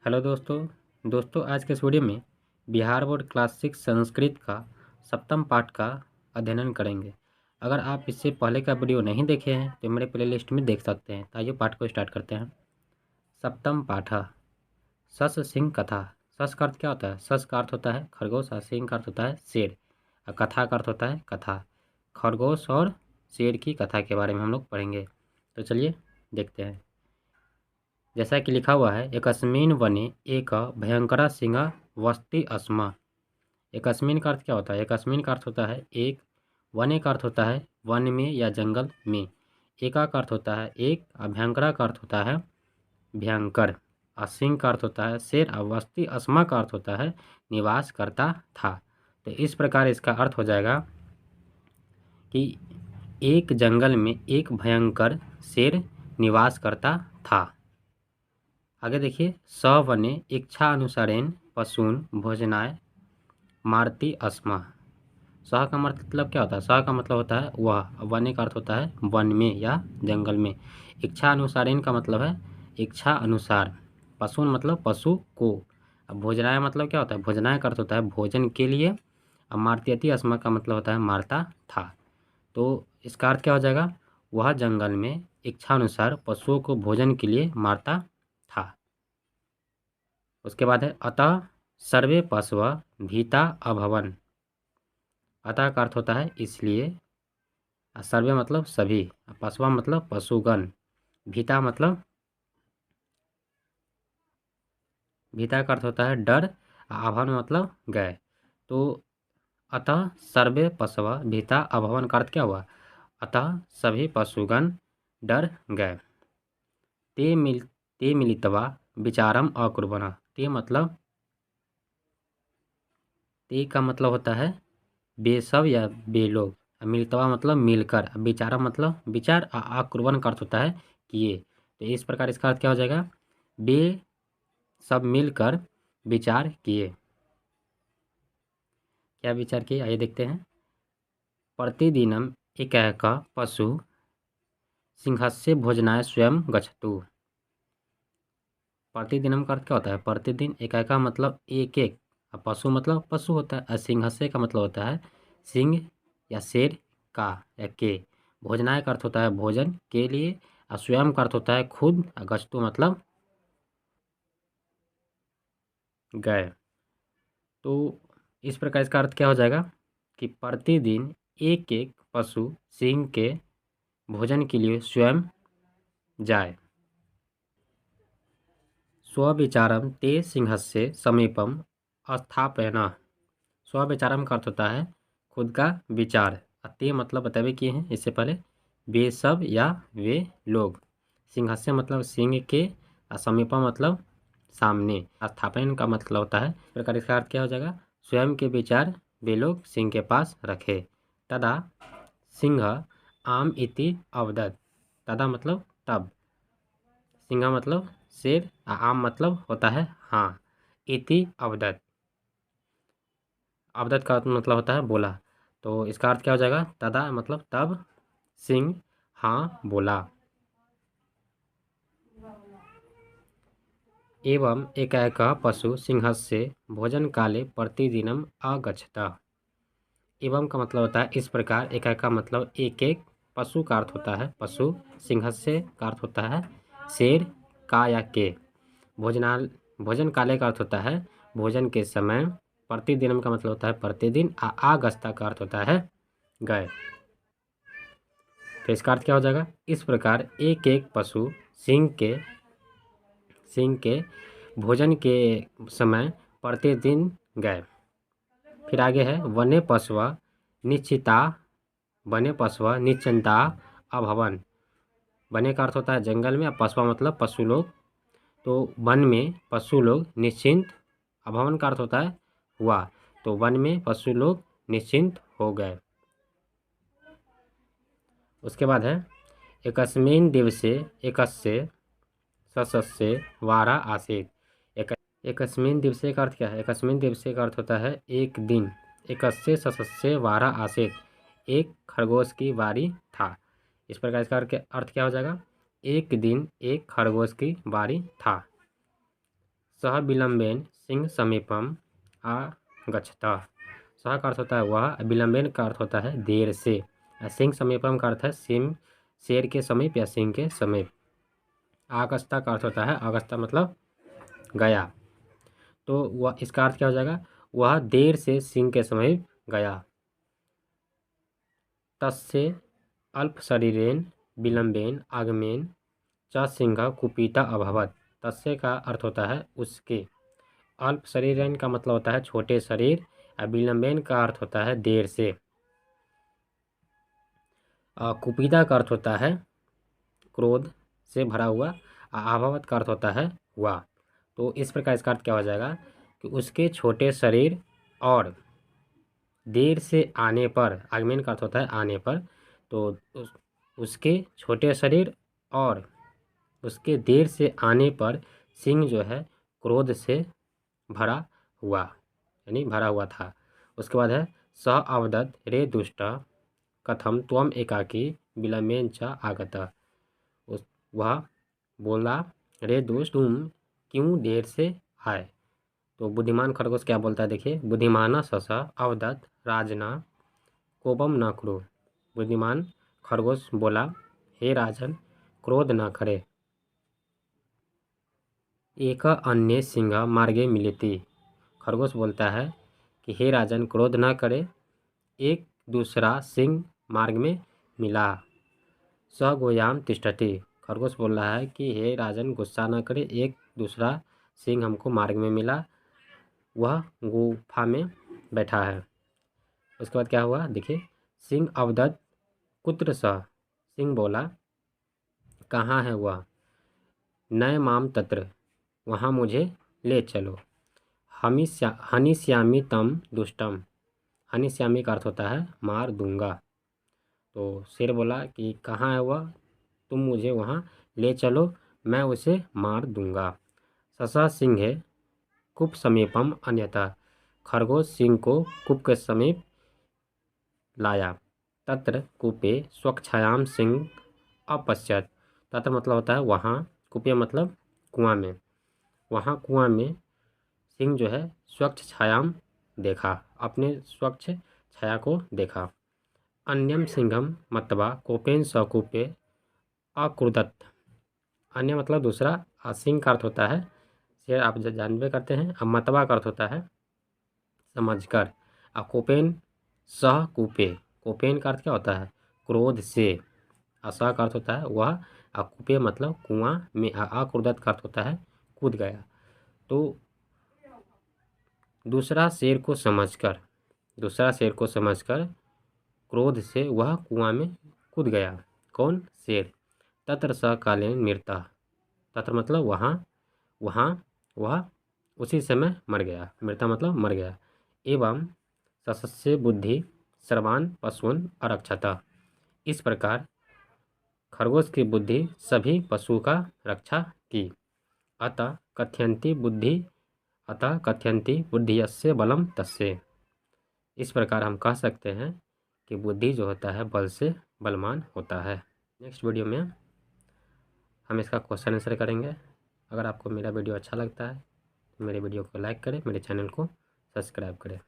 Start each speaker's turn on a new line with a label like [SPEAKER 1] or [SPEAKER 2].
[SPEAKER 1] Hello दोस्तों आज के इस वीडियो में बिहार बोर्ड क्लास 6 संस्कृत का सप्तम पाठ का अध्ययन करेंगे। अगर आप इससे पहले का वीडियो नहीं देखे हैं तो मेरे प्लेलिस्ट में देख सकते हैं। आइए पाठ को स्टार्ट करते हैं। सप्तम पाठ। सस सिंह कथा। सस का अर्थ क्या होता है? सस का अर्थ होता है खरगोश और सिंह का अर्थ होता है शेर और कथा का अर्थ होता है कथा। खरगोश और शेर की कथा के बारे में हम लोग पढ़ेंगे। तो चलिए देखते हैं। जैसा कि लिखा हुआ है, एकस्मिन् वने एक भयंकर सिंह वस्ति अस्म। एकस्मिन् का अर्थ क्या होता है? एकस्मिन् का अर्थ होता है एक, वने का अर्थ होता है वन में या जंगल में, एका का अर्थ होता है एक, अभयंकरा का अर्थ होता है भयंकर, सिंह का अर्थ होता है शेर, और वस्ति अस्मा का अर्थ होता है निवास करता था। तो इस प्रकार इसका अर्थ हो जाएगा कि एक जंगल में एक भयंकर शेर निवास करता था। आगे देखिए, स वने इच्छा अनुसारेण पशून भोजनाय मारती अस्मा। स का मतलब क्या होता है? स का मतलब होता है वह, वने का अर्थ होता है वन में या जंगल में। इच्छा अनुसारेण का मतलब है इच्छा अनुसार, पशून मतलब पशु को। अब भोजनाय मतलब क्या होता है? भोजनाय का अर्थ होता है भोजन के लिए। अब मारती अस्मा का मतलब होता है मारता था। तो इसका अर्थ क्या हो जाएगा? वह जंगल में इच्छा अनुसार पशुओं को भोजन के लिए मारता था। उसके बाद है अतः सर्वे पशव भीता अभवन। अतः का अर्थ होता है इसलिए, सर्वे मतलब सभी, पशवा मतलब पशुगण, भीता मतलब, भीता का अर्थ होता है डर, अभवन मतलब गए। तो अतः सर्वे पशव भीता अभवन का अर्थ क्या हुआ? अतः सभी पशुगण डर गए। ते मिलित्वा विचारम अकुर्वन्। ते मतलब, ते का मतलब होता है बे सब या बे लोग, मिलित्वा मतलब मिलकर, विचारा मतलब विचार, अकुर्वन् का अर्थ होता है किए। तो इस प्रकार इसका अर्थ क्या हो जाएगा? बे सब मिलकर विचार किए। क्या विचार किए? आइए देखते हैं। प्रतिदिनम एकैक पशु सिंहस्य भोजनाय स्वयं गच्छतु। प्रतिदिनम का अर्थ क्या होता है? प्रतिदिन। एकैका मतलब एक एक, पशु मतलब पशु होता है, और सिंहस्य का मतलब होता है सिंह या शेर का या के। भोजनाय का अर्थ होता है भोजन के लिए, और स्वयं का अर्थ होता है खुद, और गच्छतु मतलब गए। तो इस प्रकार इसका अर्थ क्या हो जाएगा कि प्रतिदिन एक एक पशु सिंह के भोजन के लिए स्वयं जाए। स्वविचारम ते सिंहस्य समीपम स्थापयन। स्वविचारम का अर्थ होता है खुद का विचार, ते मतलब बतावे किए हैं इससे पहले, वे सब या वे लोग, सिंहस्य मतलब सिंह के, समीपा मतलब सामने, स्थापन का मतलब होता है। इस प्रकार इसका अर्थ क्या हो जाएगा? स्वयं के विचार वे लोग सिंह के पास रखे। तदा सिंह आम इति अवदत्। तदा मतलब तब, सिंह मतलब शेर, आम मतलब होता है हाँ, इति अवदत्, अवदत का मतलब होता है बोला। तो इसका अर्थ क्या हो जाएगा? तदा मतलब तब सिंह हाँ बोला। एवं एकैकः पशु सिंहस्य भोजन काले प्रतिदिनम अगच्छत। एवं का मतलब होता है इस प्रकार, एकैक का मतलब एक एक, पशु का अर्थ होता है पशु, सिंहस्य का अर्थ होता है शेर का या के, भोजनाल भोजन काले का अर्थ होता है भोजन के समय, प्रतिदिनम का मतलब होता है प्रतिदिन, आगस्ता का अर्थ होता है गए। तो इसका अर्थ क्या हो जाएगा? इस प्रकार एक एक पशु सिंह के भोजन के समय प्रतिदिन गए। फिर आगे है वने पशव निश्चिता, वने पशव निश्चिंता अभवन। वने का अर्थ होता है जंगल में, पशुआ मतलब पशु लोग। तो वन में पशु लोग निश्चिंत, अभवन का अर्थ होता है हुआ, तो वन में पशु लोग निश्चिंत हो गए। उसके बाद है एकस्मिन् दिवसे एकस्य ससस्य वारा आसीत्। एकस्मिन् दिवसे का अर्थ क्या है? एकस्मिन् दिवसे का अर्थ होता है एक दिन, एकस्य ससस्य वारा आसीत्, एक खरगोश की बारी था। इस प्रकार इसका अर्थ क्या हो जाएगा? एक दिन एक खरगोश की बारी था। सह विलंबेन सिंह समीपम आगच्छता। सह का अर्थ होता है वह, विलंबेन का अर्थ होता है देर से, सिंह समीपम का अर्थ है सिंह शेर के समीप या सिंह के समीप। आगस्ता का अर्थ होता है, अगस्ता मतलब गया, तो वह इसका अर्थ क्या हो जाएगा, वह देर से सिंह के समीप गया। तस्य अल्प शरीरेण विलंबेन आगमेन च सिंह कुपिता अभवत। तस्य का अर्थ होता है उसके, अल्प शरीरेण का मतलब होता है छोटे शरीर, और विलंबेन का अर्थ होता है देर से, कुपिता का अर्थ होता है क्रोध से भरा हुआ, अभवत का अर्थ होता है हुआ। तो इस प्रकार इसका अर्थ क्या हो जाएगा कि उसके छोटे शरीर और देर से आने पर, आगमन का अर्थ होता है आने पर, तो उसके छोटे शरीर और उसके देर से आने पर सिंह जो है क्रोध से भरा हुआ, यानी भरा हुआ था। उसके बाद है स अवदत् रे दुष्ट कथम त्वम एकाकी विलंबेन च आगत। वह बोला रे दुष्ट तुम क्यों देर से आए। तो बुद्धिमान खरगोश क्या बोलता है, देखिए, बुद्धिमान सस अवदत् राजना कोपम न कुरु। बुद्धिमान खरगोश बोला, हे राजन क्रोध न करे। एक अन्य सिंह मार्गे मिलती। खरगोश बोलता है कि हे राजन क्रोध न करे, एक दूसरा सिंह मार्ग में मिला। स गोयाम तिष्ठति। खरगोश बोल रहा है कि हे राजन गुस्सा न करे, एक दूसरा सिंह हमको मार्ग में मिला, वह गुफा में बैठा है। उसके बाद क्या हुआ, देखिए, सिंह अवदत् कुत्र स। सिंह बोला कहाँ है वह। नय माम तत्र, वहाँ मुझे ले चलो। हनिश्यामी तम दुष्टम। हनिश्यामी का अर्थ होता है मार दूंगा। तो शेर बोला कि कहाँ है वह, तुम मुझे वहाँ ले चलो, मैं उसे मार दूंगा। ससा सिंह कूप समीपम अन्यथा। खरगोश सिंह को कूप के समीप लाया। तत्र कूपे स्वच्छायाम सिंह अपश्यत। तत्र मतलब होता है वहाँ, कूपे मतलब कुआं में, वहाँ कुआं में सिंह जो है स्वच्छ छायाम देखा, अपने स्वच्छ छाया को देखा। अन्यम सिंहम मतवा कोपेन सकूपे अक्रुदत। अन्य मतलब दूसरा, सिंह का अर्थ होता है शेर, आप जानबे करते हैं। अब मतवा का अर्थ होता है समझकर। कोपेन सह कूपे, कोपेन का अर्थ क्या होता है क्रोध से, असा का अर्थ होता है वह, कूपे मतलब कुआं में, अक्रुदत का अर्थ होता है कूद गया। तो दूसरा शेर को समझकर, दूसरा शेर को समझकर क्रोध से वह कुआं में कूद गया। कौन, शेर। तत्र स कालीन मृता। तत्र मतलब वहाँ, वहाँ वह उसी समय मर गया। मृता मतलब मर गया। एवं सस्य बुद्धि सर्वान पशुन अरक्षता। इस प्रकार खरगोश की बुद्धि सभी पशु का रक्षा की। अतः कथयन्ति बुद्धियस्य बलम तस्य। इस प्रकार हम कह सकते हैं कि बुद्धि जो होता है बल से बलवान होता है। नेक्स्ट वीडियो में हम इसका क्वेश्चन आंसर करेंगे। अगर आपको मेरा वीडियो अच्छा लगता है तो मेरे वीडियो को लाइक करें, मेरे चैनल को सब्सक्राइब करें।